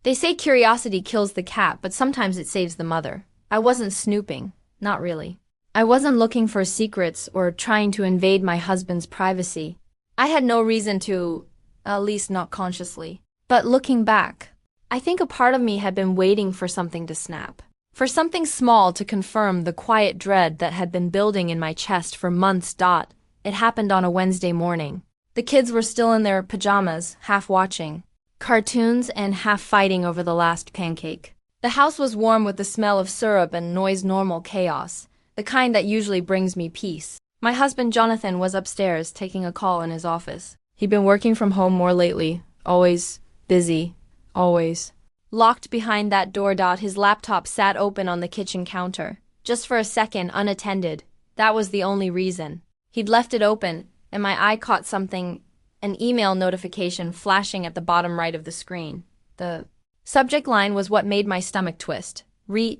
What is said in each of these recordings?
They say curiosity kills the cat, but sometimes it saves the mother. I wasn't snooping. Not really. I wasn't looking for secrets or trying to invade my husband's privacy. I had no reason to, at least not consciously. But looking back, I think a part of me had been waiting for something to snap. For something small to confirm the quiet dread that had been building in my chest for months. It happened on a Wednesday morning. The kids were still in their pajamas, half watching cartoons and half fighting over the last pancake. The house was warm with the smell of syrup and noise-normal chaos, the kind that usually brings me peace. My husband Jonathan was upstairs taking a call in his office. He'd been working from home more lately, always busy, always. Locked behind that door. His laptop sat open on the kitchen counter. Just for a second, unattended. That was the only reason. He'd left it open, and my eye caught something, an email notification flashing at the bottom right of the screen. The subject line was what made my stomach twist.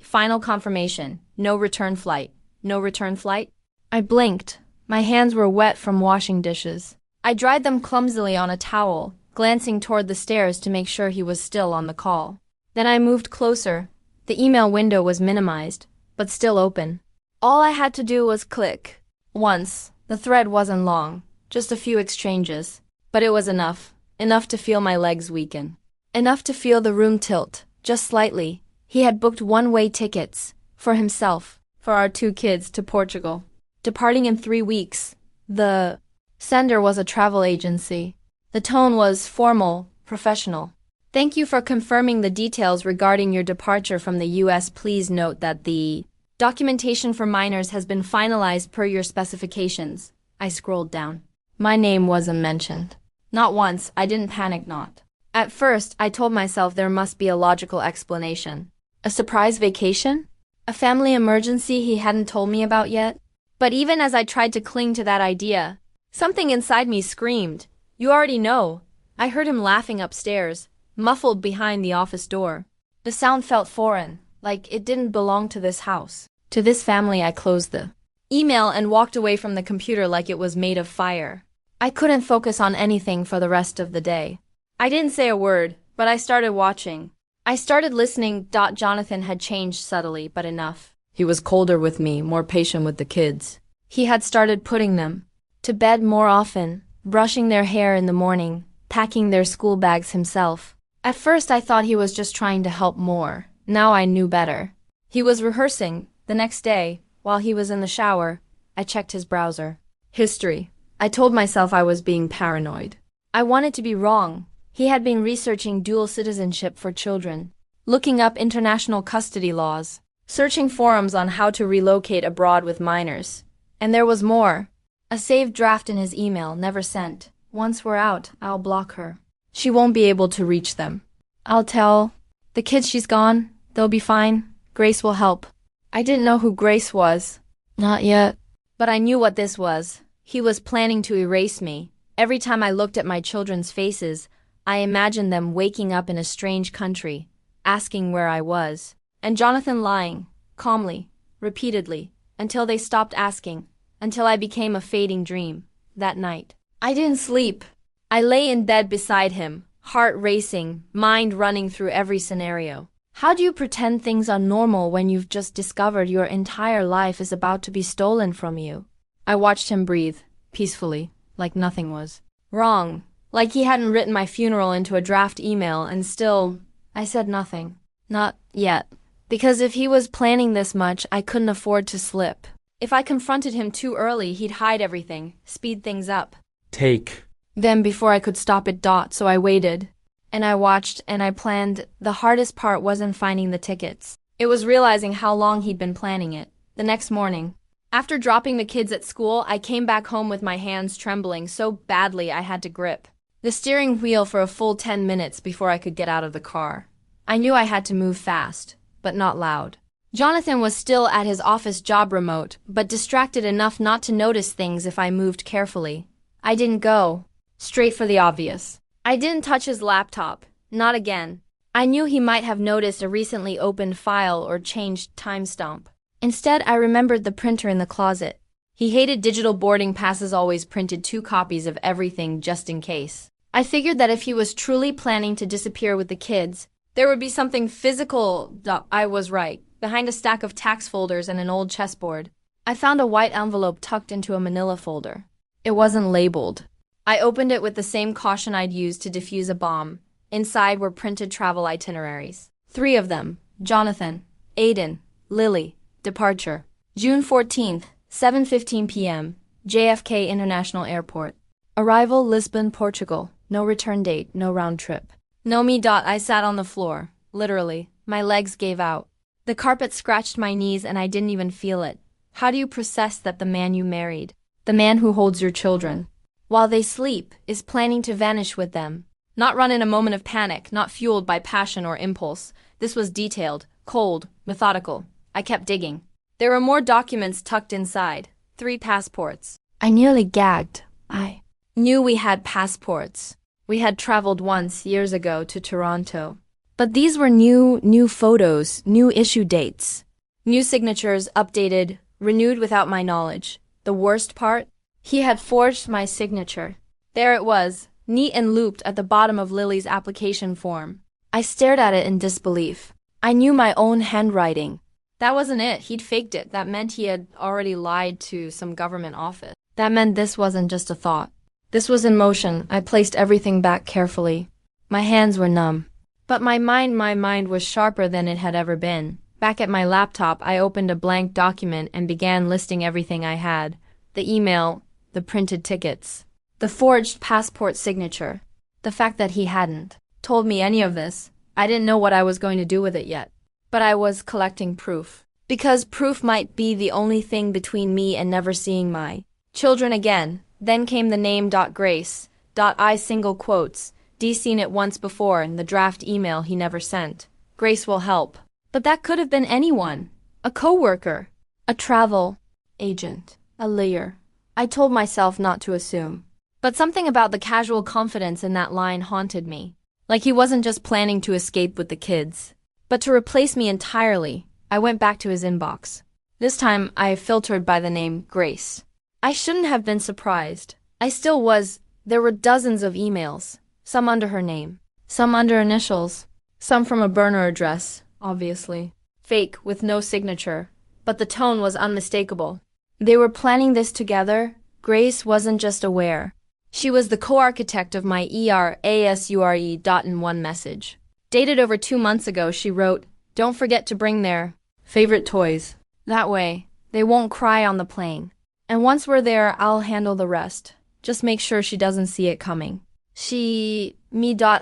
Final confirmation. No return flight. No return flight? I blinked. My hands were wet from washing dishes. I dried them clumsily on a towel, glancing toward the stairs to make sure he was still on the call. Then I moved closer. The email window was minimized, but still open. All I had to do was click. Once. The thread wasn't long, just a few exchanges. But it was enough. Enough to feel my legs weaken. Enough to feel the room tilt, just slightly. He had booked one-way tickets, for himself, for our 2 kids, to Portugal. Departing in 3 weeks. The sender was a travel agency. The tone was formal, professional. Thank you for confirming the details regarding your departure from the U.S. Please note that the documentation for minors has been finalized per your specifications. I scrolled down. My name wasn't mentioned. Not once. I didn't panic. Not. At first, I told myself there must be a logical explanation. A surprise vacation? A family emergency he hadn't told me about yet? But even as I tried to cling to that idea, something inside me screamed, "You already know." I heard him laughing upstairs, muffled behind the office door. The sound felt foreign, like it didn't belong to this house. To this family. I closed the email and walked away from the computer like it was made of fire. I couldn't focus on anything for the rest of the day. I didn't say a word, but I started watching. I started listening. Jonathan had changed subtly, but enough. He was colder with me, more patient with the kids. He had started putting them to bed more often, brushing their hair in the morning, packing their school bags himself. At first I thought he was just trying to help more. Now I knew better. He was rehearsing. The next day, while he was in the shower, I checked his browser. History. I told myself I was being paranoid. I wanted to be wrong. He had been researching dual citizenship for children, looking up international custody laws, searching forums on how to relocate abroad with minors. And there was more. A saved draft in his email, never sent. Once we're out, I'll block her. She won't be able to reach them. I'll tell the kids she's gone. They'll be fine. Grace will help. I didn't know who Grace was. Not yet. But I knew what this was. He was planning to erase me. Every time I looked at my children's faces, I imagined them waking up in a strange country, asking where I was. And Jonathan lying, calmly, repeatedly, until they stopped asking, until I became a fading dream. That night, I didn't sleep. I lay in bed beside him, heart racing, mind running through every scenario. How do you pretend things are normal when you've just discovered your entire life is about to be stolen from you? I watched him breathe, peacefully, like nothing was wrong, like he hadn't written my funeral into a draft email, and still, I said nothing. Not yet. Because if he was planning this much, I couldn't afford to slip. If I confronted him too early, he'd hide everything, speed things up. Take. Then before I could stop it. So I waited. And I watched and I planned. The hardest part wasn't finding the tickets. It was realizing how long he'd been planning it. The next morning, after dropping the kids at school, I came back home with my hands trembling so badly I had to grip the steering wheel for a full 10 minutes before I could get out of the car. I knew I had to move fast, but not loud. Jonathan was still at his office job remote, but distracted enough not to notice things if I moved carefully. I didn't go straight for the obvious. I didn't touch his laptop. Not again. I knew he might have noticed a recently opened file or changed timestamp. Instead, I remembered the printer in the closet. He hated digital boarding passes, always printed 2 copies of everything just in case. I figured that if he was truly planning to disappear with the kids, There would be something physical. I was right. Behind a stack of tax folders and an old chessboard, I found a white envelope tucked into a manila folder. It wasn't labeled. I opened it with the same caution I'd used to defuse a bomb. Inside were printed travel itineraries. 3 of them. Jonathan, Aiden, Lily. Departure. June 14th, 7:15 p.m. JFK International Airport. Arrival Lisbon, Portugal. No return date, no round trip. No me. I sat on the floor. Literally. My legs gave out. The carpet scratched my knees and I didn't even feel it. How do you process that the man you married, the man who holds your children, while they sleep, is planning to vanish with them? Not run in a moment of panic, not fueled by passion or impulse. This was detailed, cold, methodical. I kept digging. There were more documents tucked inside. 3 passports. I nearly gagged. I knew we had passports. We had traveled once, years ago, to Toronto. But these were new photos, new issue dates. New signatures, updated, renewed without my knowledge. The worst part? He had forged my signature. There it was, neat and looped at the bottom of Lily's application form. I stared at it in disbelief. I knew my own handwriting. That wasn't it. He'd faked it. That meant he had already lied to some government office. That meant this wasn't just a thought. This was in motion. I placed everything back carefully. My hands were numb. But my mind was sharper than it had ever been. Back at my laptop, I opened a blank document and began listing everything I had. The email, the printed tickets, the forged passport signature. The fact that he hadn't told me any of this, I didn't know what I was going to do with it yet. But I was collecting proof. Because proof might be the only thing between me and never seeing my children again. Then came the name .grace, .I single quotes, D seen it once before in the draft email he never sent. Grace will help. But that could have been anyone. A coworker. A travel agent. A liar. I told myself not to assume. But something about the casual confidence in that line haunted me. Like he wasn't just planning to escape with the kids, but to replace me entirely. I went back to his inbox. This time I filtered by the name Grace. I shouldn't have been surprised. I still was. There were dozens of emails. Some under her name. Some under initials. Some from a burner address, obviously. Fake, with no signature. But the tone was unmistakable. They were planning this together. Grace wasn't just aware. She was the co-architect of my ERASURE.in1 message. Dated over 2 months ago, she wrote, "Don't forget to bring their favorite toys. That way, they won't cry on the plane. And once we're there, I'll handle the rest. Just make sure she doesn't see it coming."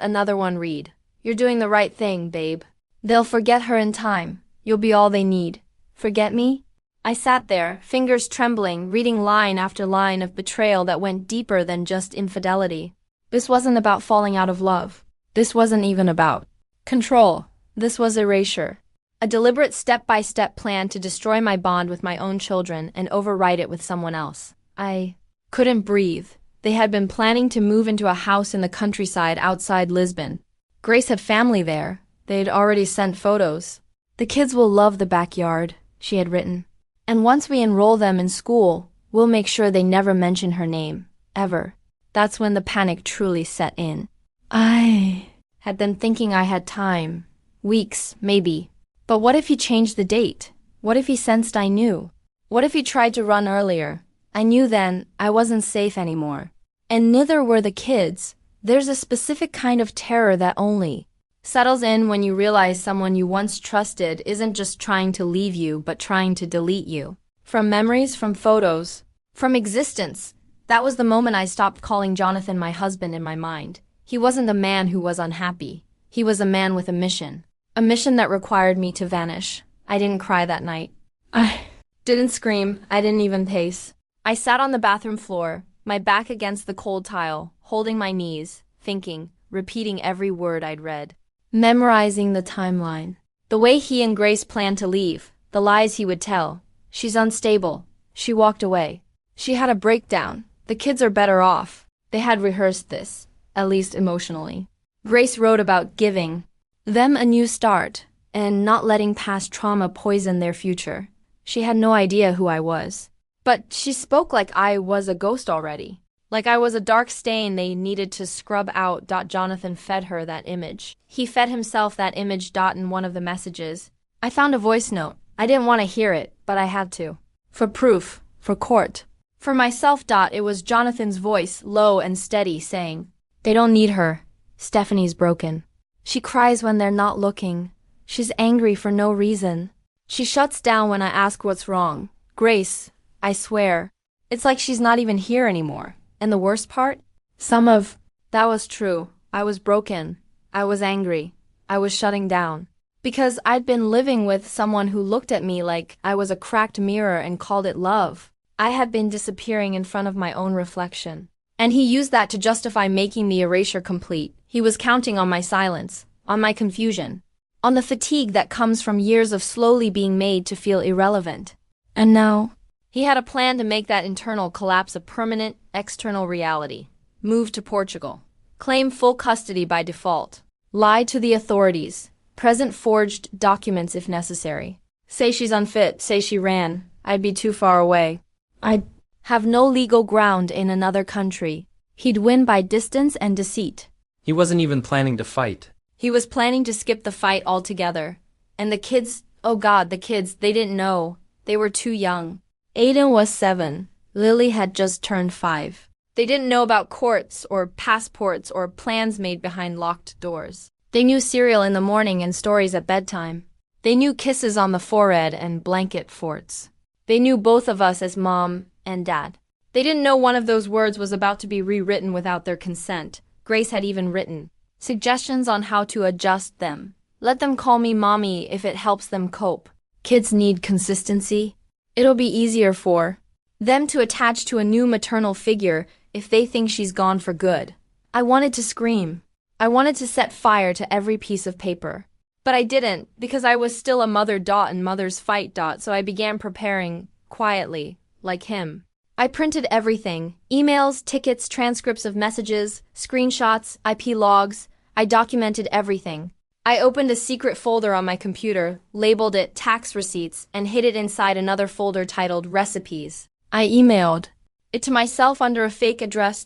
Another one read, "You're doing the right thing, babe. They'll forget her in time. You'll be all they need. Forget me?" I sat there, fingers trembling, reading line after line of betrayal that went deeper than just infidelity. This wasn't about falling out of love. This wasn't even about control. This was erasure. A deliberate step-by-step plan to destroy my bond with my own children and overwrite it with someone else. I couldn't breathe. They had been planning to move into a house in the countryside outside Lisbon. Grace had family there. They'd already sent photos. "The kids will love the backyard," she had written. "And once we enroll them in school, we'll make sure they never mention her name. Ever." That's when the panic truly set in. I had been thinking I had time. Weeks, maybe. But what if he changed the date? What if he sensed I knew? What if he tried to run earlier? I knew then I wasn't safe anymore. And neither were the kids. There's a specific kind of terror that only settles in when you realize someone you once trusted isn't just trying to leave you, but trying to delete you. From memories, from photos, from existence. That was the moment I stopped calling Jonathan my husband in my mind. He wasn't the man who was unhappy. He was a man with a mission. A mission that required me to vanish. I didn't cry that night. I didn't scream. I didn't even pace. I sat on the bathroom floor, my back against the cold tile, holding my knees, thinking, repeating every word I'd read. Memorizing the timeline. The way he and Grace planned to leave. The lies he would tell. She's unstable. She walked away. She had a breakdown. The kids are better off. They had rehearsed this, at least emotionally. Grace wrote about giving them a new start and not letting past trauma poison their future. She had no idea who I was. But she spoke like I was a ghost already. Like I was a dark stain they needed to scrub out. Jonathan fed her that image. He fed himself that image. In one of the messages, I found a voice note. I didn't want to hear it, but I had to. For proof, for court. For myself. It was Jonathan's voice, low and steady, saying, "They don't need her. Stephanie's broken. She cries when they're not looking. She's angry for no reason. She shuts down when I ask what's wrong. Grace, I swear, it's like she's not even here anymore. And the worst part? That was true. I was broken. I was angry. I was shutting down. Because I'd been living with someone who looked at me like I was a cracked mirror and called it love. I had been disappearing in front of my own reflection. And he used that to justify making the erasure complete. He was counting on my silence, on my confusion, on the fatigue that comes from years of slowly being made to feel irrelevant. And now, he had a plan to make that internal collapse a permanent, external reality. Move to Portugal. Claim full custody by default. Lie to the authorities. Present forged documents if necessary. Say she's unfit, say she ran. I'd be too far away. I'd have no legal ground in another country. He'd win by distance and deceit. He wasn't even planning to fight. He was planning to skip the fight altogether. And the kids, oh God, the kids, they didn't know. They were too young. Aiden was 7. Lily had just turned 5. They didn't know about courts or passports or plans made behind locked doors. They knew cereal in the morning and stories at bedtime. They knew kisses on the forehead and blanket forts. They knew both of us as mom and dad. They didn't know one of those words was about to be rewritten without their consent. Grace had even written suggestions on how to adjust them. Let them call me mommy if it helps them cope. Kids need consistency. It'll be easier for them to attach to a new maternal figure if they think she's gone for good. I wanted to scream. I wanted to set fire to every piece of paper. But I didn't, because I was still a mother. And mothers fight. So I began preparing, quietly, like him. I printed everything. Emails, tickets, transcripts of messages, screenshots, IP logs. I documented everything. I opened a secret folder on my computer, labeled it tax receipts, and hid it inside another folder titled recipes. I emailed it to myself under a fake address.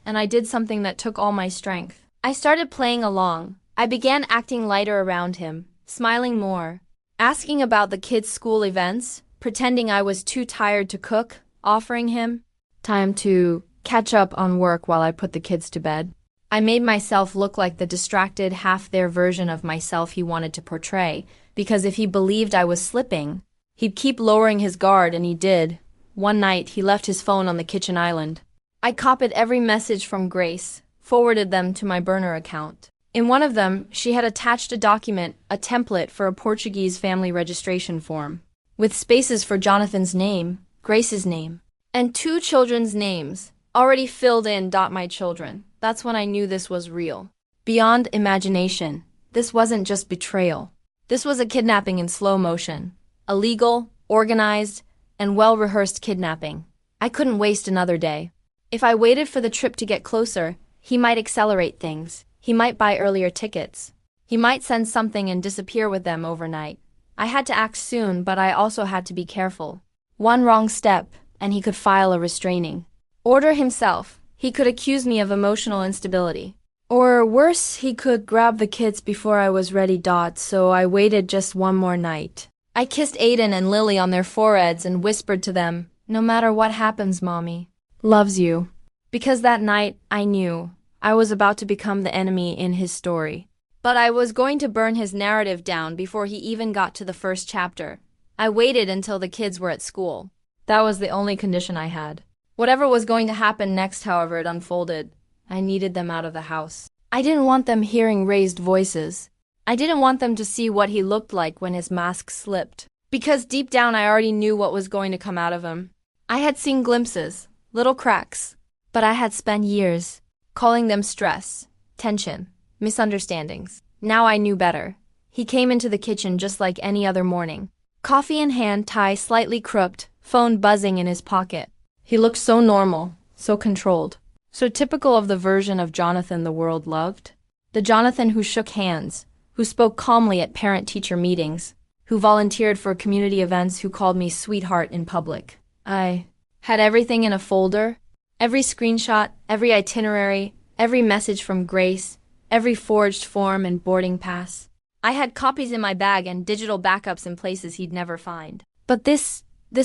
And I did something that took all my strength. I started playing along. I began acting lighter around him, smiling more, asking about the kids' school events, pretending I was too tired to cook, offering him time to catch up on work while I put the kids to bed. I made myself look like the distracted, half-there version of myself he wanted to portray, because if he believed I was slipping, he'd keep lowering his guard, and he did. One night, he left his phone on the kitchen island. I copied every message from Grace, forwarded them to my burner account. In one of them, she had attached a document, a template for a Portuguese family registration form, with spaces for Jonathan's name, Grace's name, and 2 children's names, already filled in. My children. That's when I knew this was real. Beyond imagination, this wasn't just betrayal. This was a kidnapping in slow motion. A legal, organized, and well-rehearsed kidnapping. I couldn't waste another day. If I waited for the trip to get closer, he might accelerate things. He might buy earlier tickets. He might send something and disappear with them overnight. I had to act soon, but I also had to be careful. One wrong step, and he could file a restraining order himself. He could accuse me of emotional instability. Or worse, he could grab the kids before I was ready. So I waited just one more night. I kissed Aiden and Lily on their foreheads and whispered to them, "No matter what happens, Mommy loves you." Because that night, I knew I was about to become the enemy in his story. But I was going to burn his narrative down before he even got to the first chapter. I waited until the kids were at school. That was the only condition I had. Whatever was going to happen next, however it unfolded, I needed them out of the house. I didn't want them hearing raised voices. I didn't want them to see what he looked like when his mask slipped. Because deep down I already knew what was going to come out of him. I had seen glimpses, little cracks, but I had spent years calling them stress, tension, misunderstandings. Now I knew better. He came into the kitchen just like any other morning. Coffee in hand, tie slightly crooked, phone buzzing in his pocket. He looked so normal, so controlled, so typical of the version of Jonathan the world loved. The Jonathan who shook hands, who spoke calmly at parent-teacher meetings, who volunteered for community events, who called me sweetheart in public. I had everything in a folder, Every screenshot, every itinerary, every message from Grace, every forged form and boarding pass. I had copies in my bag and digital backups in places he'd never find. But this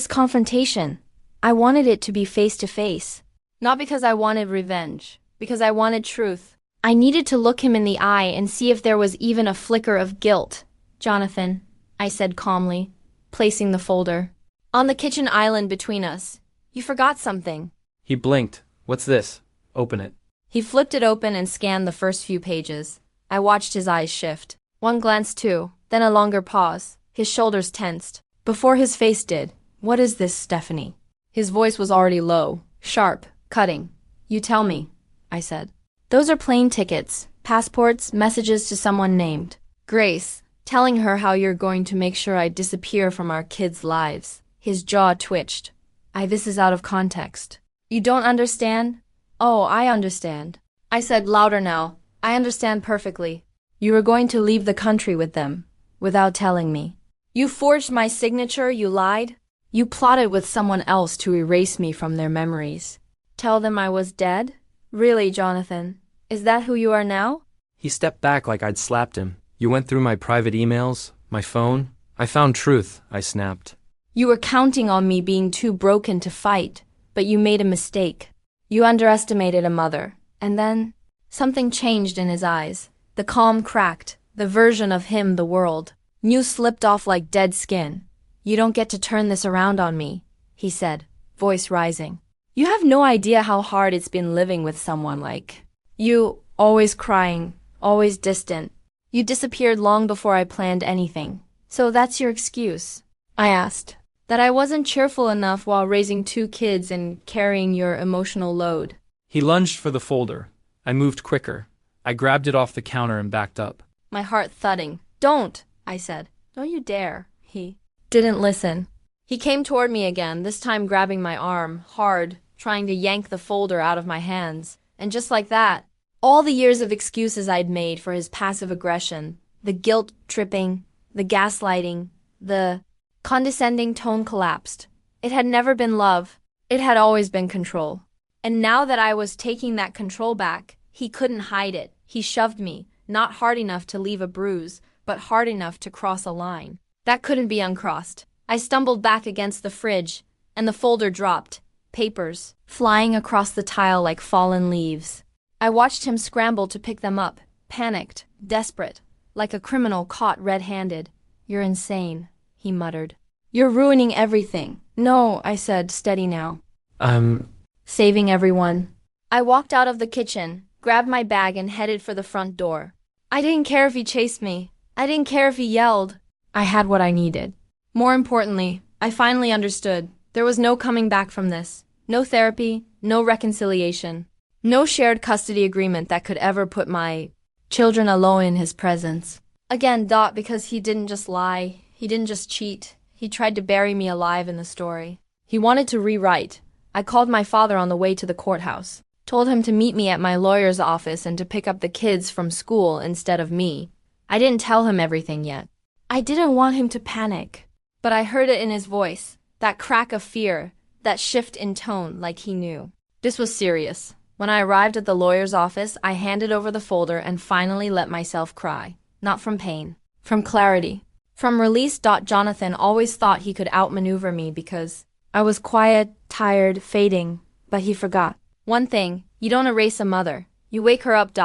confrontation, I wanted it to be face to face. Not because I wanted revenge, because I wanted truth. I needed to look him in the eye and see if there was even a flicker of guilt. Jonathan, I said calmly, placing the folder on the kitchen island between us. You forgot something. He blinked. What's this? Open it. He flipped it open and scanned the first few pages. I watched his eyes shift. One glance too, then a longer pause. His shoulders tensed. Before his face did. What is this, Stephanie? His voice was already low, sharp, cutting. You tell me, I said. Those are plane tickets, passports, messages to someone named Grace, telling her how you're going to make sure I disappear from our kids' lives. His jaw twitched. This is out of context. You don't understand? Oh, I understand. I said louder now. I understand perfectly. You were going to leave the country with them, without telling me. You forged my signature, you lied. You plotted with someone else to erase me from their memories. Tell them I was dead? Really, Jonathan? Is that who you are now? He stepped back like I'd slapped him. You went through my private emails, my phone. I found truth, I snapped. You were counting on me being too broken to fight, but you made a mistake. You underestimated a mother. And then, something changed in his eyes. The calm cracked, the version of him the world knew slipped off like dead skin. You don't get to turn this around on me, he said, voice rising. You have no idea how hard it's been living with someone like you, always crying, always distant. You disappeared long before I planned anything. So that's your excuse? I asked. That I wasn't cheerful enough while raising 2 kids and carrying your emotional load. He lunged for the folder. I moved quicker. I grabbed it off the counter and backed up. My heart thudding. Don't, I said. Don't you dare. He didn't listen. He came toward me again, this time grabbing my arm, hard, trying to yank the folder out of my hands. And just like that, all the years of excuses I'd made for his passive aggression, the guilt-tripping, the gaslighting, the condescending tone collapsed. It had never been love. It had always been control. And now that I was taking that control back, he couldn't hide it. He shoved me, not hard enough to leave a bruise, but hard enough to cross a line. That couldn't be uncrossed. I stumbled back against the fridge, and the folder dropped, papers flying across the tile like fallen leaves. I watched him scramble to pick them up, panicked, desperate, like a criminal caught red-handed. You're insane, he muttered. You're ruining everything. No, I said, steady now. Saving everyone. I walked out of the kitchen, grabbed my bag and headed for the front door. I didn't care if he chased me. I didn't care if he yelled. I had what I needed. More importantly, I finally understood. There was no coming back from this. No therapy, no reconciliation. No shared custody agreement that could ever put my children alone in his presence. Again, because he didn't just lie. He didn't just cheat. He tried to bury me alive in the story. He wanted to rewrite. I called my father on the way to the courthouse. Told him to meet me at my lawyer's office and to pick up the kids from school instead of me. I didn't tell him everything yet. I didn't want him to panic. But I heard it in his voice. That crack of fear. That shift in tone, like he knew. This was serious. When I arrived at the lawyer's office, I handed over the folder and finally let myself cry. Not from pain. From clarity. From release. Jonathan always thought he could outmaneuver me because I was quiet, tired, fading, but he forgot. One thing, you don't erase a mother. You wake her up.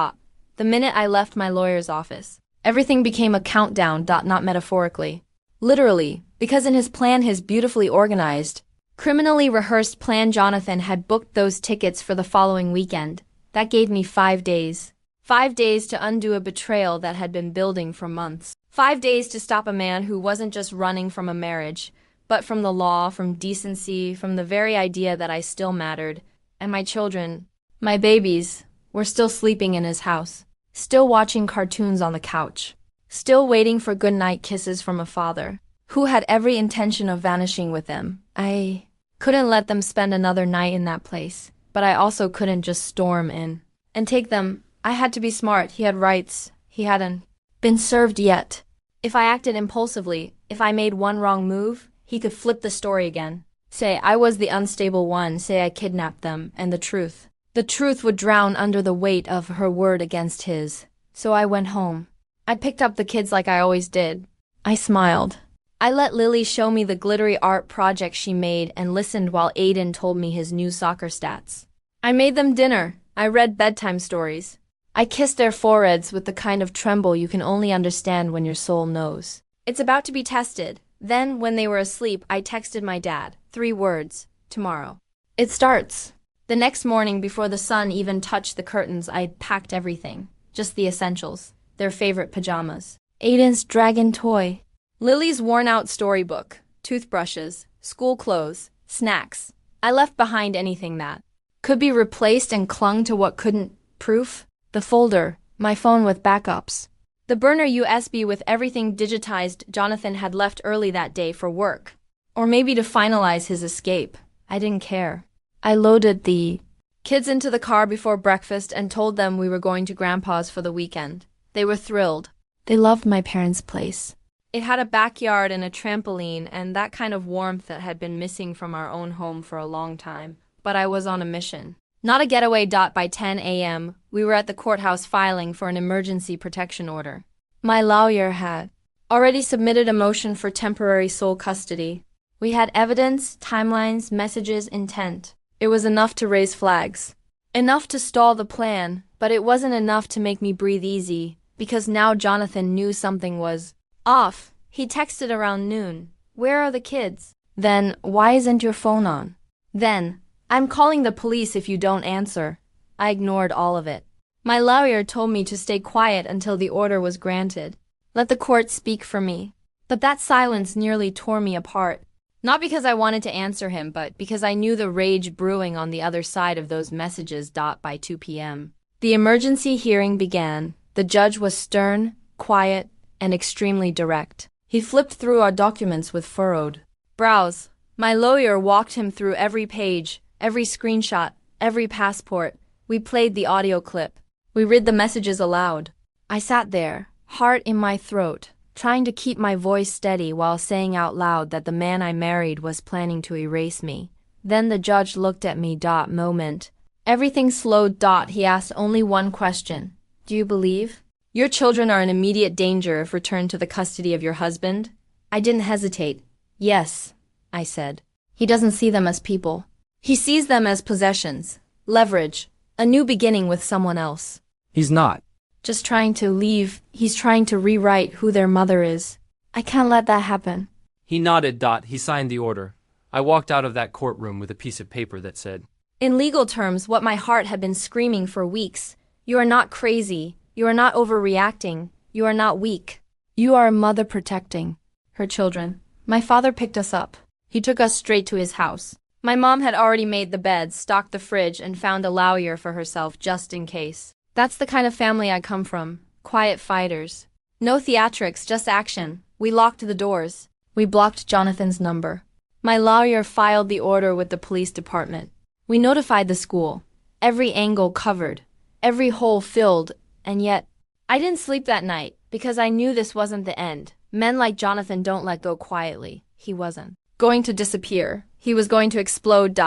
The minute I left my lawyer's office, everything became a countdown. Not metaphorically. Literally, because in his plan, his beautifully organized, criminally rehearsed plan, Jonathan had booked those tickets for the following weekend. That gave me 5 days. 5 days to undo a betrayal that had been building for months. 5 days to stop a man who wasn't just running from a marriage, but from the law, from decency, from the very idea that I still mattered. And my children, my babies, were still sleeping in his house, still watching cartoons on the couch, still waiting for goodnight kisses from a father who had every intention of vanishing with them. I couldn't let them spend another night in that place, but I also couldn't just storm in and take them. I had to be smart. He had rights. He hadn't been served yet. If I acted impulsively, if I made one wrong move, he could flip the story again. Say I was the unstable one, say I kidnapped them, and the truth. The truth would drown under the weight of her word against his. So I went home. I picked up the kids like I always did. I smiled. I let Lily show me the glittery art project she made and listened while Aiden told me his new soccer stats. I made them dinner. I read bedtime stories. I kissed their foreheads with the kind of tremble you can only understand when your soul knows. It's about to be tested. Then, when they were asleep, I texted my dad. 3 words. Tomorrow. It starts. The next morning, before the sun even touched the curtains, I packed everything. Just the essentials. Their favorite pajamas. Aiden's dragon toy. Lily's worn-out storybook. Toothbrushes. School clothes. Snacks. I left behind anything that could be replaced and clung to what couldn't. Proof. The folder. My phone with backups. The burner USB with everything digitized Jonathan had left early that day for work. Or maybe to finalize his escape. I didn't care. I loaded the kids into the car before breakfast and told them we were going to Grandpa's for the weekend. They were thrilled. They loved my parents' place. It had a backyard and a trampoline and that kind of warmth that had been missing from our own home for a long time. But I was on a mission. Not a getaway. By 10 a.m., we were at the courthouse filing for an emergency protection order. My lawyer had already submitted a motion for temporary sole custody. We had evidence, timelines, messages, intent. It was enough to raise flags. Enough to stall the plan, but it wasn't enough to make me breathe easy, because now Jonathan knew something was off. He texted around noon. Where are the kids? Then, why isn't your phone on? Then, I'm calling the police if you don't answer. I ignored all of it. My lawyer told me to stay quiet until the order was granted. Let the court speak for me. But that silence nearly tore me apart. Not because I wanted to answer him, but because I knew the rage brewing on the other side of those messages. By 2 p.m. The emergency hearing began. The judge was stern, quiet, and extremely direct. He flipped through our documents with furrowed brows. My lawyer walked him through every page, every screenshot, every passport. We played the audio clip. We read the messages aloud. I sat there, heart in my throat, trying to keep my voice steady while saying out loud that the man I married was planning to erase me. Then the judge looked at me. Moment. Everything slowed. He asked only one question. Do you believe? Your children are in immediate danger if returned to the custody of your husband? I didn't hesitate. Yes, I said. He doesn't see them as people. He sees them as possessions, leverage, a new beginning with someone else. He's not just trying to leave. He's trying to rewrite who their mother is. I can't let that happen. He nodded. He signed the order. I walked out of that courtroom with a piece of paper that said, in legal terms, what my heart had been screaming for weeks. You are not crazy. You are not overreacting. You are not weak. You are a mother protecting her children. My father picked us up. He took us straight to his house. My mom had already made the beds, stocked the fridge, and found a lawyer for herself just in case. That's the kind of family I come from. Quiet fighters. No theatrics, just action. We locked the doors. We blocked Jonathan's number. My lawyer filed the order with the police department. We notified the school. Every angle covered. Every hole filled. And yet, I didn't sleep that night because I knew this wasn't the end. Men like Jonathan don't let go quietly. He wasn't going to disappear. He was going to explode.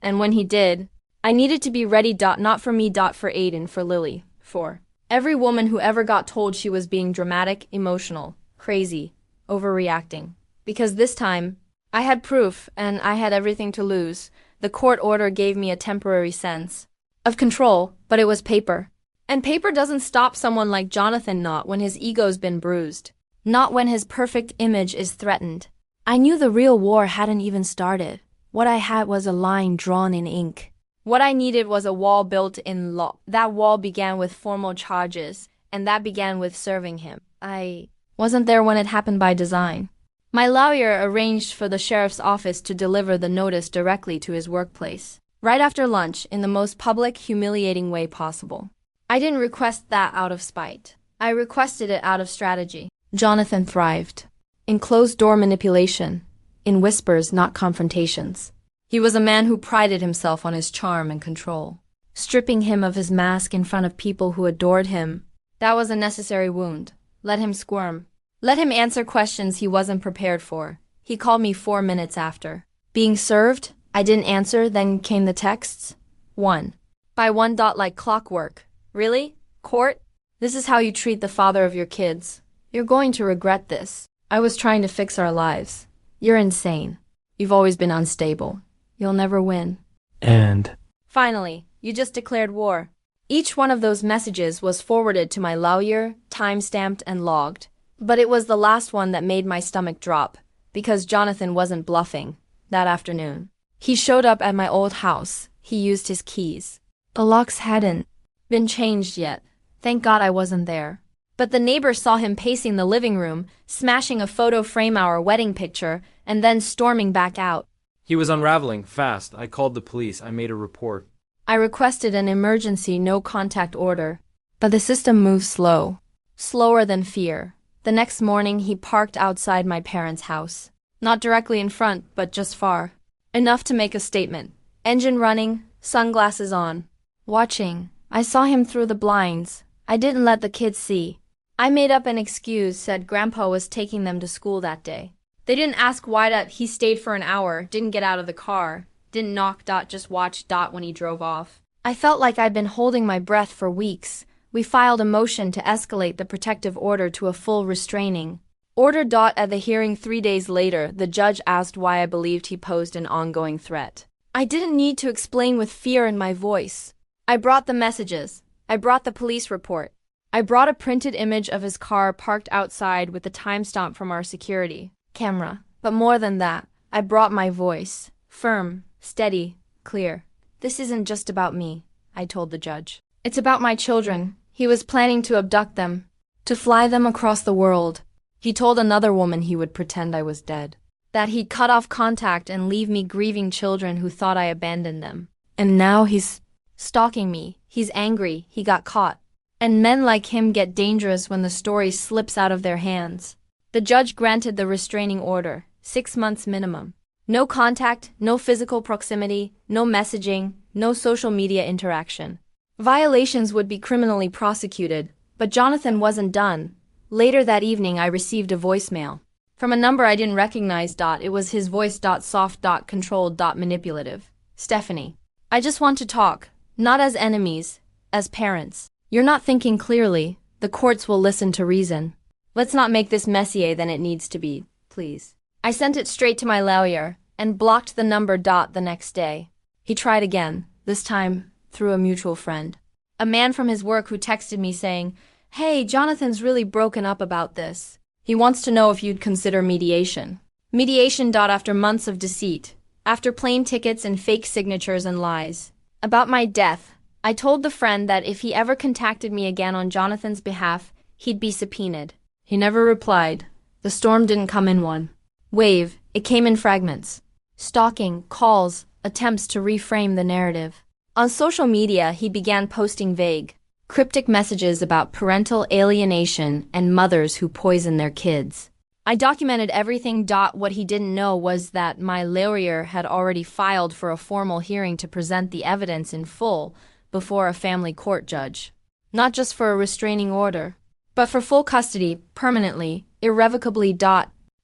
And when he did, I needed to be ready. Not for me. For Aiden, for Lily, for every woman who ever got told she was being dramatic, emotional, crazy, overreacting. Because this time, I had proof and I had everything to lose. The court order gave me a temporary sense of control, but it was paper. And paper doesn't stop someone like Jonathan, not when his ego's been bruised. Not when his perfect image is threatened. I knew the real war hadn't even started. What I had was a line drawn in ink. What I needed was a wall built in law. That wall began with formal charges, and that began with serving him. I wasn't there when it happened by design. My lawyer arranged for the sheriff's office to deliver the notice directly to his workplace, right after lunch, in the most public, humiliating way possible. I didn't request that out of spite. I requested it out of strategy. Jonathan thrived in closed-door manipulation, in whispers, not confrontations. He was a man who prided himself on his charm and control. Stripping him of his mask in front of people who adored him, that was a necessary wound. Let him squirm. Let him answer questions he wasn't prepared for. He called me 4 minutes after. Being served? I didn't answer, then came the texts. 1. By 1. Like clockwork. Really? Court? This is how you treat the father of your kids. You're going to regret this. I was trying to fix our lives. You're insane. You've always been unstable. You'll never win. And Finally, you just declared war. Each one of those messages was forwarded to my lawyer, time-stamped and logged. But it was the last one that made my stomach drop, because Jonathan wasn't bluffing that afternoon. He showed up at my old house. He used his keys. The locks hadn't been changed yet. Thank God I wasn't there. But the neighbors saw him pacing the living room, smashing a photo frame our wedding picture, and then storming back out. he was unraveling fast. I called the police. I made a report. I requested an emergency no-contact order, but the system moves slow. Slower than fear. The next morning, he parked outside my parents' house. Not directly in front, but just far. Enough to make a statement. Engine running, sunglasses on. Watching. I saw him through the blinds. I didn't let the kids see. I made up an excuse, said Grandpa was taking them to school that day. They didn't ask why he stayed for an hour, didn't get out of the car, didn't knock. Just watch when he drove off. I felt like I'd been holding my breath for weeks. We filed a motion to escalate the protective order to a full restraining order. At the hearing 3 days later, the judge asked why I believed he posed an ongoing threat. I didn't need to explain with fear in my voice. I brought the messages. I brought the police report. I brought a printed image of his car parked outside with the timestamp from our security camera. But more than that, I brought my voice. Firm, steady, clear. This isn't just about me, I told the judge. It's about my children. He was planning to abduct them, to fly them across the world. He told another woman he would pretend I was dead, that he'd cut off contact and leave me grieving children who thought I abandoned them. And now he's stalking me. He's angry. He got caught. And men like him get dangerous when the story slips out of their hands. The judge granted the restraining order, 6 months minimum. No contact, no physical proximity, no messaging, no social media interaction. Violations would be criminally prosecuted, but Jonathan wasn't done. Later that evening, I received a voicemail from a number I didn't recognize. It was his voice. Soft. Controlled. Manipulative. Stephanie. I just want to talk, not as enemies, as parents. You're not thinking clearly. The courts will listen to reason. Let's not make this messier than it needs to be, please. I sent it straight to my lawyer and blocked the number. The next day, he tried again, this time through a mutual friend. A man from his work who texted me saying, "Hey, Jonathan's really broken up about this. He wants to know if you'd consider mediation." Mediation. After months of deceit, after plane tickets and fake signatures and lies about my death, I told the friend that if he ever contacted me again on Jonathan's behalf, he'd be subpoenaed. He never replied. The storm didn't come in one wave, it came in fragments. Stalking, calls, attempts to reframe the narrative. On social media, he began posting vague, cryptic messages about parental alienation and mothers who poison their kids. I documented everything. What he didn't know was that my lawyer had already filed for a formal hearing to present the evidence in full before a family court judge. Not just for a restraining order, but for full custody, permanently, irrevocably.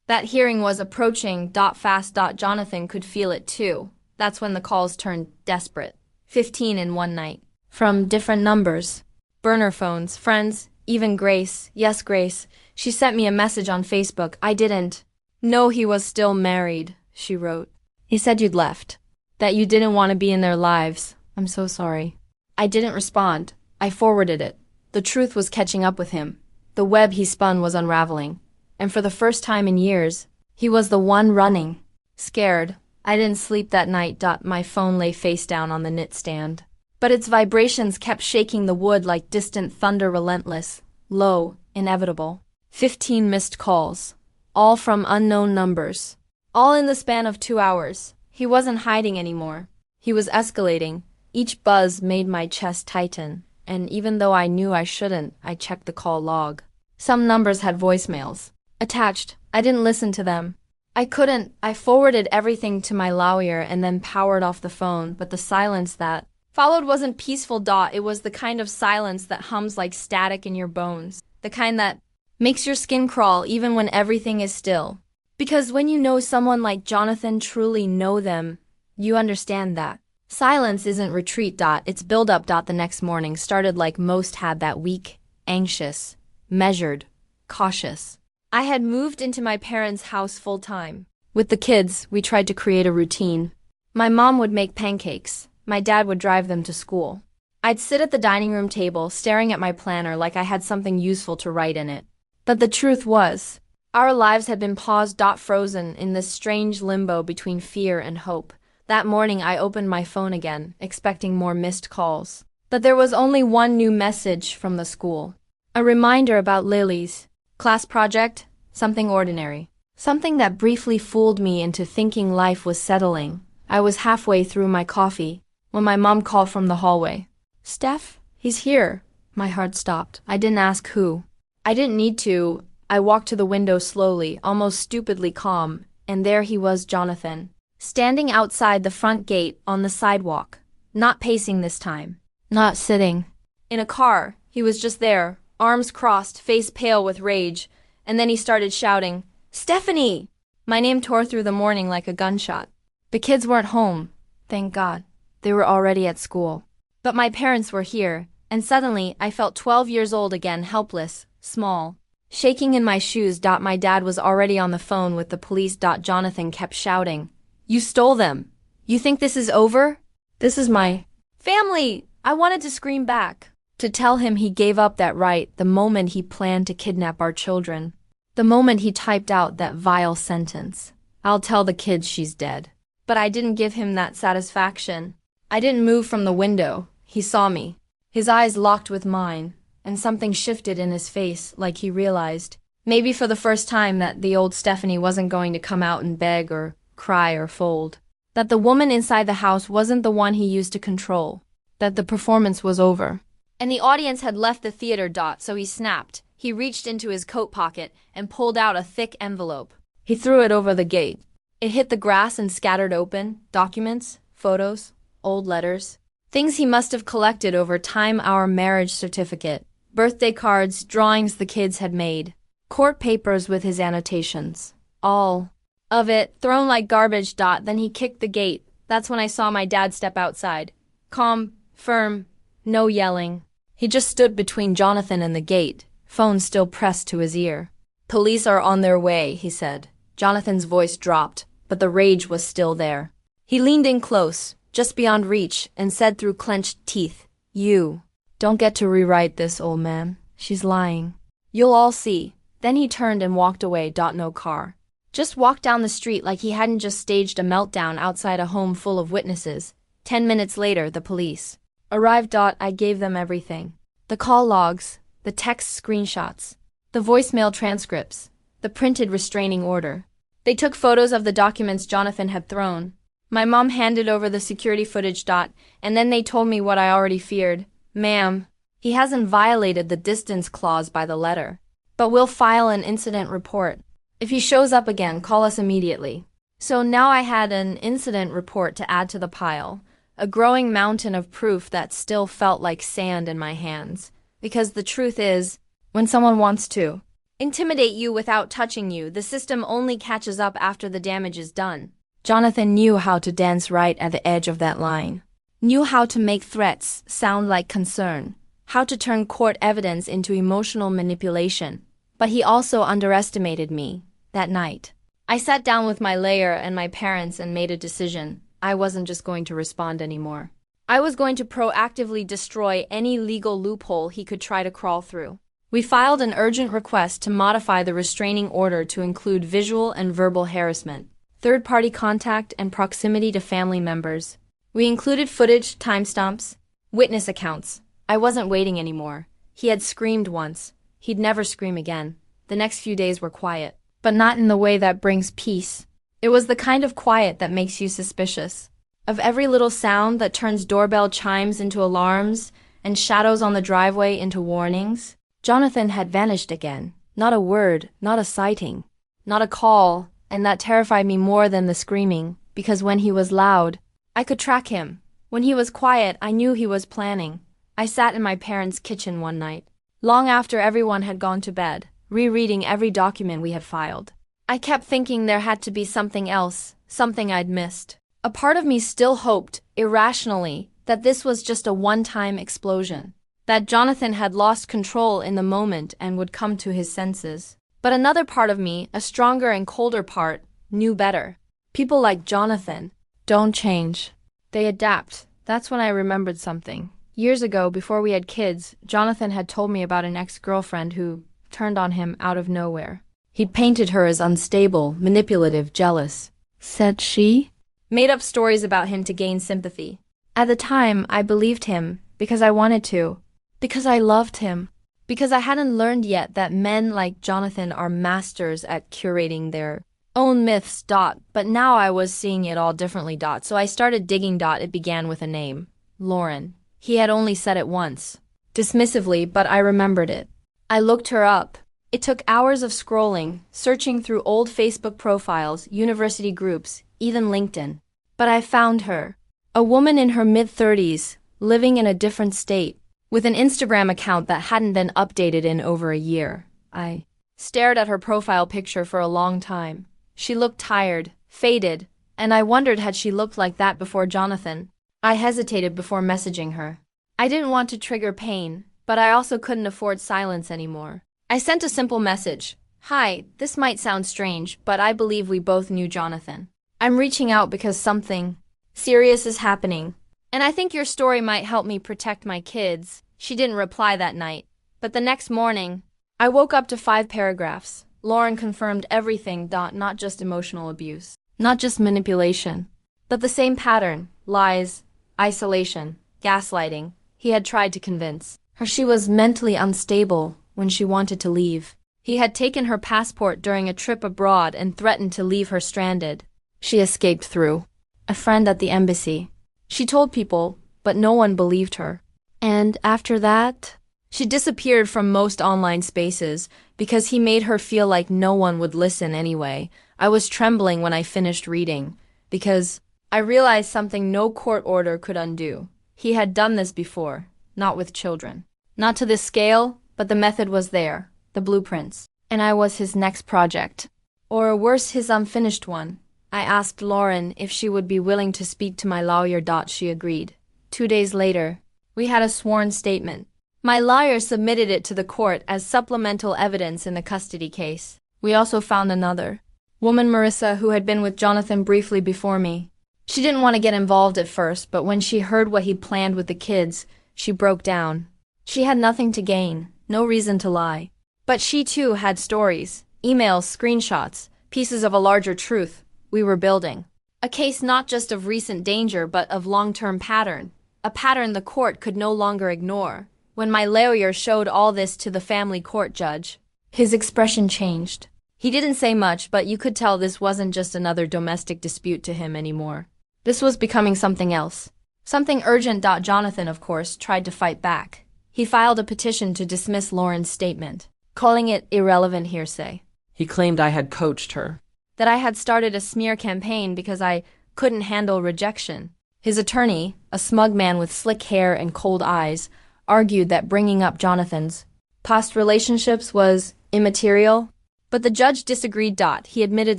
That hearing was approaching. Fast. Jonathan could feel it too. That's when the calls turned desperate. 15 in one night. From different numbers. Burner phones, friends, even Grace. Yes, Grace. She sent me a message on Facebook. I didn't know he was still married, she wrote. He said you'd left. That you didn't want to be in their lives. I'm so sorry. I didn't respond. I forwarded it. The truth was catching up with him. The web he spun was unraveling. And for the first time in years, he was the one running. Scared. I didn't sleep that night. My phone lay face down on the nightstand. But its vibrations kept shaking the wood like distant thunder, relentless, low, inevitable. 15 missed calls. All from unknown numbers. All in the span of 2 hours. He wasn't hiding anymore. He was escalating. Each buzz made my chest tighten. And even though I knew I shouldn't, I checked the call log. Some numbers had voicemails attached. I didn't listen to them. I couldn't. I forwarded everything to my lawyer and then powered off the phone, but the silence that followed wasn't peaceful. It was the kind of silence that hums like static in your bones. The kind that makes your skin crawl even when everything is still. Because when you know someone like Jonathan, truly know them, you understand that. Silence isn't retreat. It's build up. The next morning started like most had that week, anxious, measured, cautious. I had moved into my parents' house full time. With the kids, we tried to create a routine. My mom would make pancakes. My dad would drive them to school. I'd sit at the dining room table, staring at my planner like I had something useful to write in it. But the truth was, our lives had been paused. Frozen in this strange limbo between fear and hope. That morning I opened my phone again, expecting more missed calls. But there was only one new message from the school. A reminder about Lily's class project, something ordinary. Something that briefly fooled me into thinking life was settling. I was halfway through my coffee when my mom called from the hallway. "Steph, he's here." My heart stopped. I didn't ask who. I didn't need to. I walked to the window slowly, almost stupidly calm, and there he was, Jonathan. Standing outside the front gate on the sidewalk. Not pacing this time. Not sitting. In a car. He was just there, arms crossed, face pale with rage. And then he started shouting, "Stephanie!" My name tore through the morning like a gunshot. The kids weren't home. Thank God. They were already at school. But my parents were here, and suddenly I felt 12 years old again, helpless, small. Shaking in my shoes. My dad was already on the phone with the police. Jonathan kept shouting, "You stole them. You think this is over? This is my family." I wanted to scream back, to tell him he gave up that right the moment he planned to kidnap our children. The moment he typed out that vile sentence. "I'll tell the kids she's dead." But I didn't give him that satisfaction. I didn't move from the window. He saw me. His eyes locked with mine, and something shifted in his face, like he realized, maybe for the first time, that the old Stephanie wasn't going to come out and beg or cry or fold. That the woman inside the house wasn't the one he used to control. That the performance was over. And the audience had left the theater. So he snapped. He reached into his coat pocket and pulled out a thick envelope. He threw it over the gate. It hit the grass and scattered open. Documents, photos, old letters. Things he must have collected over time. Our marriage certificate, birthday cards, drawings the kids had made, court papers with his annotations. All of it thrown like garbage. Then he kicked the gate. That's when I saw my dad step outside. Calm, firm, no yelling. He just stood between Jonathan and the gate, phone still pressed to his ear. "Police are on their way," he said. Jonathan's voice dropped, but the rage was still there. He leaned in close, just beyond reach, and said through clenched teeth, "You don't get to rewrite this, old man. She's lying. You'll all see." Then he turned and walked away. No car. Just walked down the street like he hadn't just staged a meltdown outside a home full of witnesses. 10 minutes later, the police arrived. I gave them everything. The call logs, the text screenshots, the voicemail transcripts, the printed restraining order. They took photos of the documents Jonathan had thrown. My mom handed over the security footage. And then they told me what I already feared. "Ma'am, he hasn't violated the distance clause by the letter. But we'll file an incident report. If he shows up again, call us immediately." So now I had an incident report to add to the pile. A growing mountain of proof that still felt like sand in my hands. Because the truth is, when someone wants to intimidate you without touching you, the system only catches up after the damage is done. Jonathan knew how to dance right at the edge of that line. Knew how to make threats sound like concern. How to turn court evidence into emotional manipulation. But he also underestimated me that night. I sat down with my lawyer and my parents and made a decision. I wasn't just going to respond anymore. I was going to proactively destroy any legal loophole he could try to crawl through. We filed an urgent request to modify the restraining order to include visual and verbal harassment, third-party contact, and proximity to family members. We included footage, timestamps, witness accounts. I wasn't waiting anymore. He had screamed once. He'd never scream again. The next few days were quiet, but not in the way that brings peace. It was the kind of quiet that makes you suspicious. Of every little sound that turns doorbell chimes into alarms and shadows on the driveway into warnings. Jonathan had vanished again. Not a word, not a sighting, not a call, and that terrified me more than the screaming, because when he was loud, I could track him. When he was quiet, I knew he was planning. I sat in my parents' kitchen one night, long after everyone had gone to bed, rereading every document we had filed. I kept thinking there had to be something else, something I'd missed. A part of me still hoped, irrationally, that this was just a one-time explosion, that Jonathan had lost control in the moment and would come to his senses. But another part of me, a stronger and colder part, knew better. People like Jonathan don't change. They adapt. That's when I remembered something. Years ago, before we had kids, Jonathan had told me about an ex-girlfriend who turned on him out of nowhere. He'd painted her as unstable, manipulative, jealous. Said she? Made up stories about him to gain sympathy. At the time, I believed him because I wanted to, because I loved him, because I hadn't learned yet that men like Jonathan are masters at curating their own myths. But now I was seeing it all differently. So I started digging. It began with a name, Lauren. He had only said it once, dismissively, but I remembered it. I looked her up. It took hours of scrolling, searching through old Facebook profiles, university groups, even LinkedIn. But I found her. A woman in her mid-30s, living in a different state, with an Instagram account that hadn't been updated in over a year. I stared at her profile picture for a long time. She looked tired, faded, and I wondered had she looked like that before Jonathan. I hesitated before messaging her. I didn't want to trigger pain, but I also couldn't afford silence anymore. I sent a simple message. Hi, this might sound strange, but I believe we both knew Jonathan. I'm reaching out because something serious is happening, and I think your story might help me protect my kids. She didn't reply that night, but the next morning, I woke up to 5 paragraphs. Lauren confirmed everything. Not just emotional abuse, not just manipulation, but the same pattern: lies, isolation, gaslighting. He had tried to convince her she was mentally unstable when she wanted to leave. He had taken her passport during a trip abroad and threatened to leave her stranded. She escaped through a friend at the embassy. She told people, but no one believed her. And after that, she disappeared from most online spaces because he made her feel like no one would listen anyway. I was trembling when I finished reading because I realized something no court order could undo. He had done this before, not with children. Not to this scale, but the method was there, the blueprints. And I was his next project. Or worse, his unfinished one. I asked Lauren if she would be willing to speak to my lawyer. She agreed. 2 days later, we had a sworn statement. My lawyer submitted it to the court as supplemental evidence in the custody case. We also found another woman, Marissa, who had been with Jonathan briefly before me. She didn't want to get involved at first, but when she heard what he planned with the kids, she broke down. She had nothing to gain, no reason to lie. But she too had stories, emails, screenshots, pieces of a larger truth we were building. A case not just of recent danger, but of long-term pattern. A pattern the court could no longer ignore. When my lawyer showed all this to the family court judge, his expression changed. He didn't say much, but you could tell this wasn't just another domestic dispute to him anymore. This was becoming something else. Something urgent. Jonathan, of course, tried to fight back. He filed a petition to dismiss Lauren's statement, calling it irrelevant hearsay. He claimed I had coached her, that I had started a smear campaign because I couldn't handle rejection. His attorney, a smug man with slick hair and cold eyes, argued that bringing up Jonathan's past relationships was immaterial, but the judge disagreed. He admitted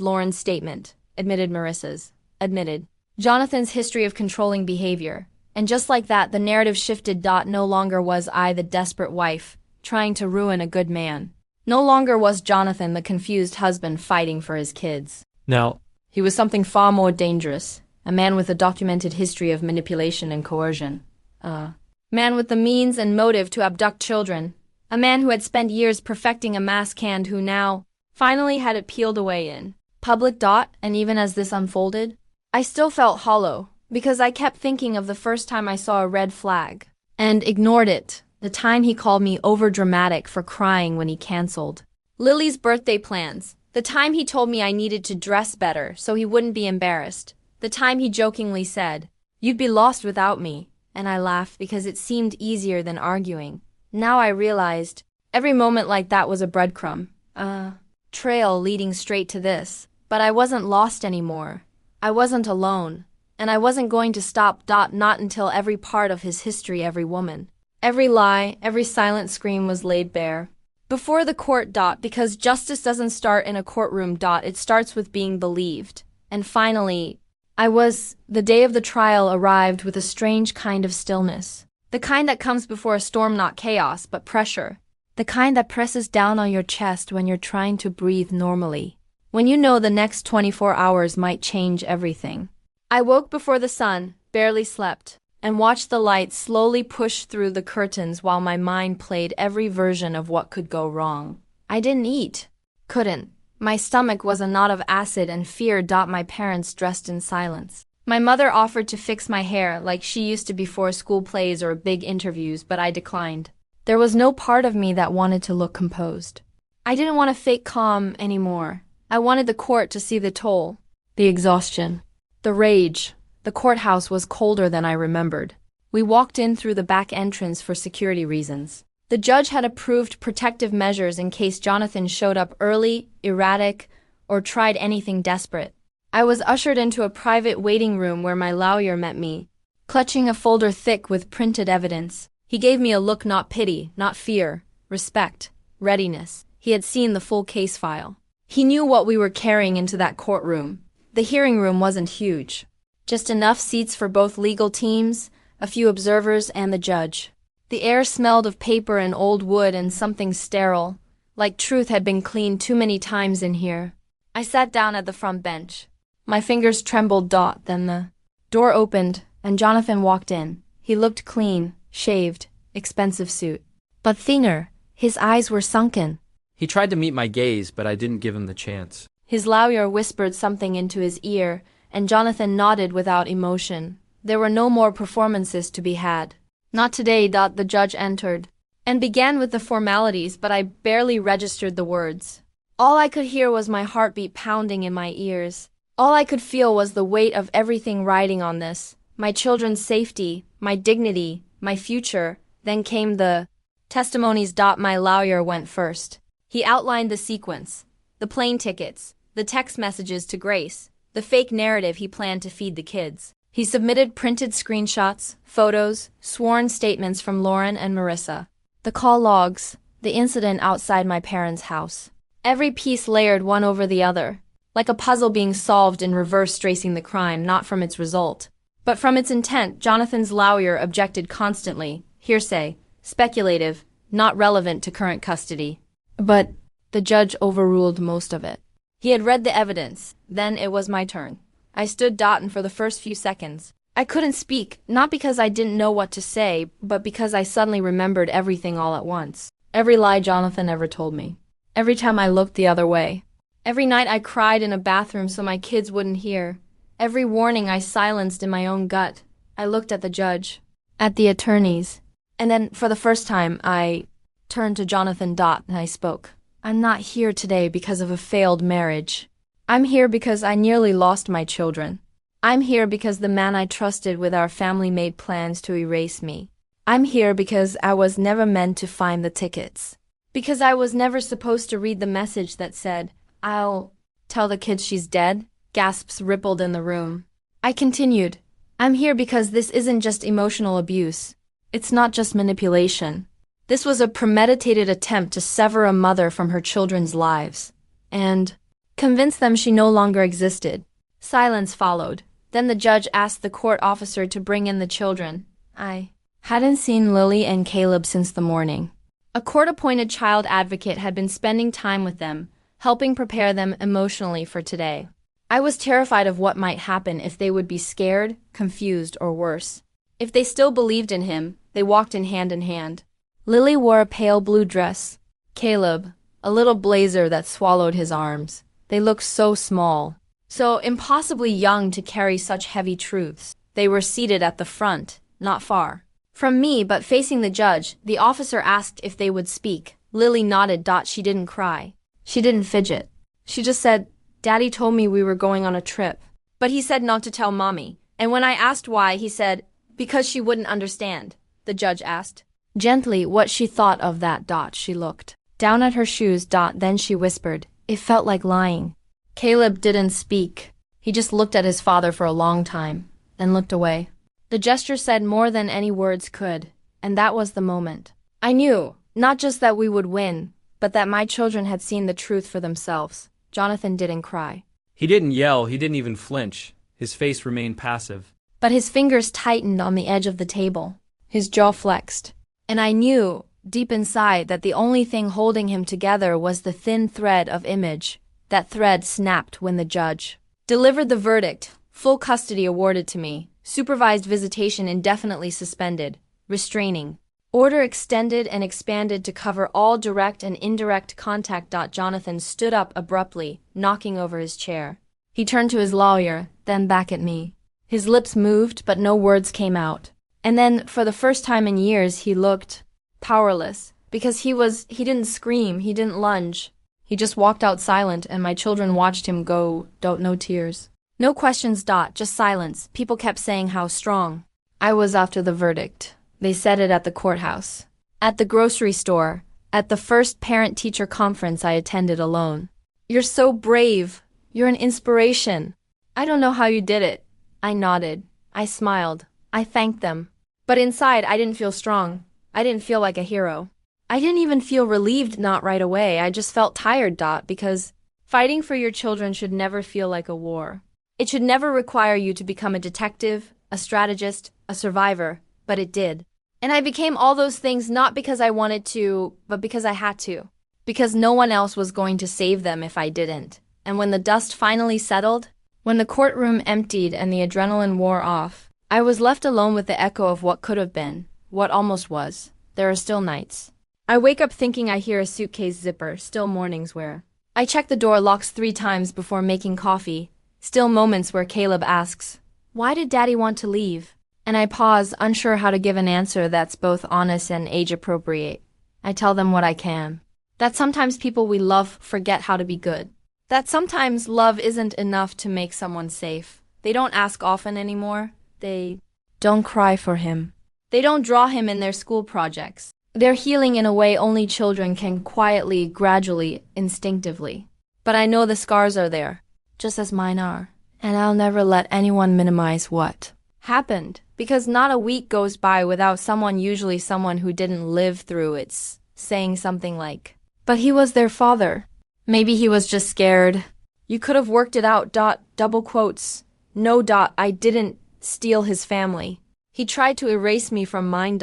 Lauren's statement, admitted Marissa's, admitted Jonathan's history of controlling behavior. And just like that, the narrative shifted. No longer was I the desperate wife, trying to ruin a good man. No longer was Jonathan the confused husband fighting for his kids. Now, He was something far more dangerous, a man with a documented history of manipulation and coercion. A man with the means and motive to abduct children. A man who had spent years perfecting a mask and who now finally had it peeled away in public. And even as this unfolded, I still felt hollow, because I kept thinking of the first time I saw a red flag and ignored it. The time he called me overdramatic for crying when he canceled Lily's birthday plans. The time he told me I needed to dress better so he wouldn't be embarrassed. The time he jokingly said, "You'd be lost without me." And I laughed because it seemed easier than arguing. Now I realized every moment like that was a breadcrumb, a trail leading straight to this. But I wasn't lost anymore. I wasn't alone. And I wasn't going to stop. Not until every part of his history, every woman, every lie, every silent scream was laid bare. Before the court. Because justice doesn't start in a courtroom. It starts with being believed. And finally, the day of the trial arrived with a strange kind of stillness. The kind that comes before a storm, not chaos, but pressure. The kind that presses down on your chest when you're trying to breathe normally. When you know the next 24 hours might change everything. I woke before the sun, barely slept, and watched the light slowly push through the curtains while my mind played every version of what could go wrong. I didn't eat. Couldn't. My stomach was a knot of acid and fear. My parents dressed in silence. My mother offered to fix my hair like she used to before school plays or big interviews, but I declined. There was no part of me that wanted to look composed. I didn't want to fake calm anymore. I wanted the court to see the toll, the exhaustion, the rage. The courthouse was colder than I remembered. We walked in through the back entrance for security reasons. The judge had approved protective measures in case Jonathan showed up early, erratic, or tried anything desperate. I was ushered into a private waiting room where my lawyer met me, clutching a folder thick with printed evidence. He gave me a look, not pity, not fear, respect, readiness. He had seen the full case file. He knew what we were carrying into that courtroom. The hearing room wasn't huge. Just enough seats for both legal teams, a few observers, and the judge. The air smelled of paper and old wood and something sterile, like truth had been cleaned too many times in here. I sat down at the front bench. My fingers trembled. Then the door opened, and Jonathan walked in. He looked clean, shaved, expensive suit. But thinner, his eyes were sunken. He tried to meet my gaze, but I didn't give him the chance. His lawyer whispered something into his ear, and Jonathan nodded without emotion. There were no more performances to be had. Not today. The judge entered and began with the formalities, but I barely registered the words. All I could hear was my heartbeat pounding in my ears. All I could feel was the weight of everything riding on this. My children's safety, my dignity, my future. Then came the testimonies. My lawyer went first. He outlined the sequence, the plane tickets, the text messages to Grace, the fake narrative he planned to feed the kids. He submitted printed screenshots, photos, sworn statements from Lauren and Marissa, the call logs, the incident outside my parents' house. Every piece layered one over the other, like a puzzle being solved in reverse, tracing the crime not from its result, but from its intent. Jonathan's lawyer objected constantly. Hearsay, speculative, not relevant to current custody. But the judge overruled most of it. He had read the evidence. Then it was my turn. I stood. And for the first few seconds, I couldn't speak, not because I didn't know what to say, but because I suddenly remembered everything all at once. Every lie Jonathan ever told me. Every time I looked the other way. Every night I cried in a bathroom so my kids wouldn't hear. Every warning I silenced in my own gut. I looked at the judge, at the attorneys, and then for the first time I turned to Jonathan. And I spoke. I'm not here today because of a failed marriage. I'm here because I nearly lost my children. I'm here because the man I trusted with our family made plans to erase me. I'm here because I was never meant to find the tickets. Because I was never supposed to read the message that said, "I'll tell the kids she's dead." Gasps rippled in the room. I continued. I'm here because this isn't just emotional abuse. It's not just manipulation. This was a premeditated attempt to sever a mother from her children's lives and convince them she no longer existed. Silence followed. Then the judge asked the court officer to bring in the children. I hadn't seen Lily and Caleb since the morning. A court-appointed child advocate had been spending time with them, helping prepare them emotionally for today. I was terrified of what might happen if they would be scared, confused, or worse. If they still believed in him, they walked in hand. Lily wore a pale blue dress. Caleb, a little blazer that swallowed his arms. They looked so small, so impossibly young to carry such heavy truths. They were seated at the front, not far from me, but facing the judge. The officer asked if they would speak. Lily nodded. She didn't cry. She didn't fidget. She just said, "Daddy told me we were going on a trip. But he said not to tell Mommy. And when I asked why, he said, because she wouldn't understand." The judge asked gently what she thought of that. She looked down at her shoes. Then she whispered, "It felt like lying." Caleb didn't speak. He just looked at his father for a long time, then looked away. The gesture said more than any words could, and that was the moment. I knew, not just that we would win, but that my children had seen the truth for themselves. Jonathan didn't cry. He didn't yell, he didn't even flinch. His face remained passive. But his fingers tightened on the edge of the table. His jaw flexed. And I knew, deep inside, that the only thing holding him together was the thin thread of image. That thread snapped when the judge delivered the verdict. Full custody awarded to me. Supervised visitation indefinitely suspended. Restraining order extended and expanded to cover all direct and indirect contact. Jonathan stood up abruptly, knocking over his chair. He turned to his lawyer, then back at me. His lips moved, but no words came out. And then, for the first time in years, he looked powerless. Because he didn't scream, he didn't lunge. He just walked out silent, and my children watched him go, no tears. No questions. Just silence. People kept saying how strong I was after the verdict. They said it at the courthouse, at the grocery store, at the first parent-teacher conference I attended alone. You're so brave. You're an inspiration. I don't know how you did it. I nodded. I smiled. I thanked them. But inside, I didn't feel strong. I didn't feel like a hero. I didn't even feel relieved, not right away. I just felt tired. Because fighting for your children should never feel like a war. It should never require you to become a detective, a strategist, a survivor, but it did. And I became all those things not because I wanted to, but because I had to. Because no one else was going to save them if I didn't. And when the dust finally settled, when the courtroom emptied and the adrenaline wore off, I was left alone with the echo of what could have been, what almost was. There are still nights. I wake up thinking I hear a suitcase zipper, still mornings where I check the door locks 3 times before making coffee, still moments where Caleb asks, "Why did Daddy want to leave?" And I pause, unsure how to give an answer that's both honest and age-appropriate. I tell them what I can. That sometimes people we love forget how to be good. That sometimes love isn't enough to make someone safe. They don't ask often anymore. They don't cry for him. They don't draw him in their school projects. They're healing in a way only children can, quietly, gradually, instinctively. But I know the scars are there, just as mine are. And I'll never let anyone minimize what happened, because not a week goes by without someone, usually someone who didn't live through it, saying something like, "But he was their father. Maybe he was just scared. You could have worked it out. Double quotes. No. I didn't steal his family. He tried to erase me from mine.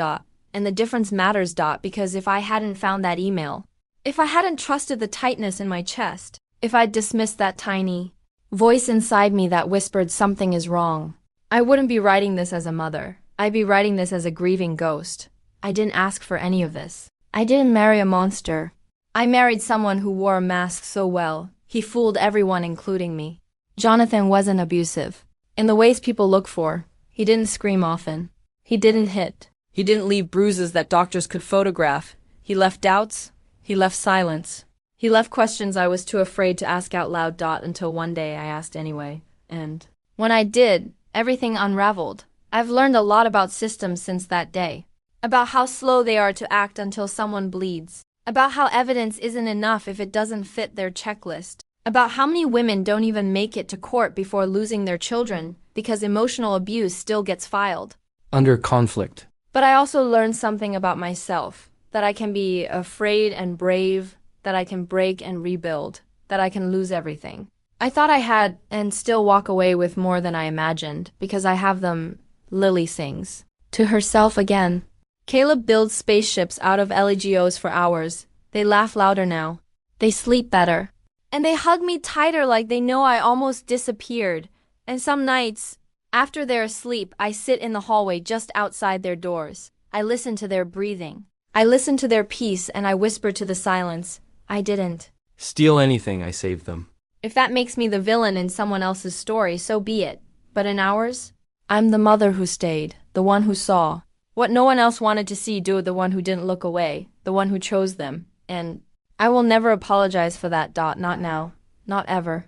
And the difference matters. Because if I hadn't found that email, if I hadn't trusted the tightness in my chest, if I'd dismissed that tiny voice inside me that whispered something is wrong, I wouldn't be writing this as a mother. I'd be writing this as a grieving ghost. I didn't ask for any of this. I didn't marry a monster. I married someone who wore a mask so well, he fooled everyone, including me. Jonathan wasn't abusive. In the ways people look for, he didn't scream often. He didn't hit. He didn't leave bruises that doctors could photograph. He left doubts. He left silence. He left questions I was too afraid to ask out loud. Until one day I asked anyway. And when I did, everything unraveled. I've learned a lot about systems since that day. About how slow they are to act until someone bleeds. About how evidence isn't enough if it doesn't fit their checklist. About how many women don't even make it to court before losing their children because emotional abuse still gets filed. Under conflict. But I also learned something about myself. That I can be afraid and brave. That I can break and rebuild. That I can lose everything. I thought I had and still walk away with more than I imagined because I have them. Lily sings to herself again. Caleb builds spaceships out of LEGOs for hours. They laugh louder now. They sleep better. And they hug me tighter like they know I almost disappeared. And some nights, after they're asleep, I sit in the hallway just outside their doors. I listen to their breathing. I listen to their peace and I whisper to the silence, I didn't steal anything, I saved them. If that makes me the villain in someone else's story, so be it. But in ours, I'm the mother who stayed, the one who saw what no one else wanted to see, the one who didn't look away, the one who chose them. And I will never apologize for that. Not now. Not ever.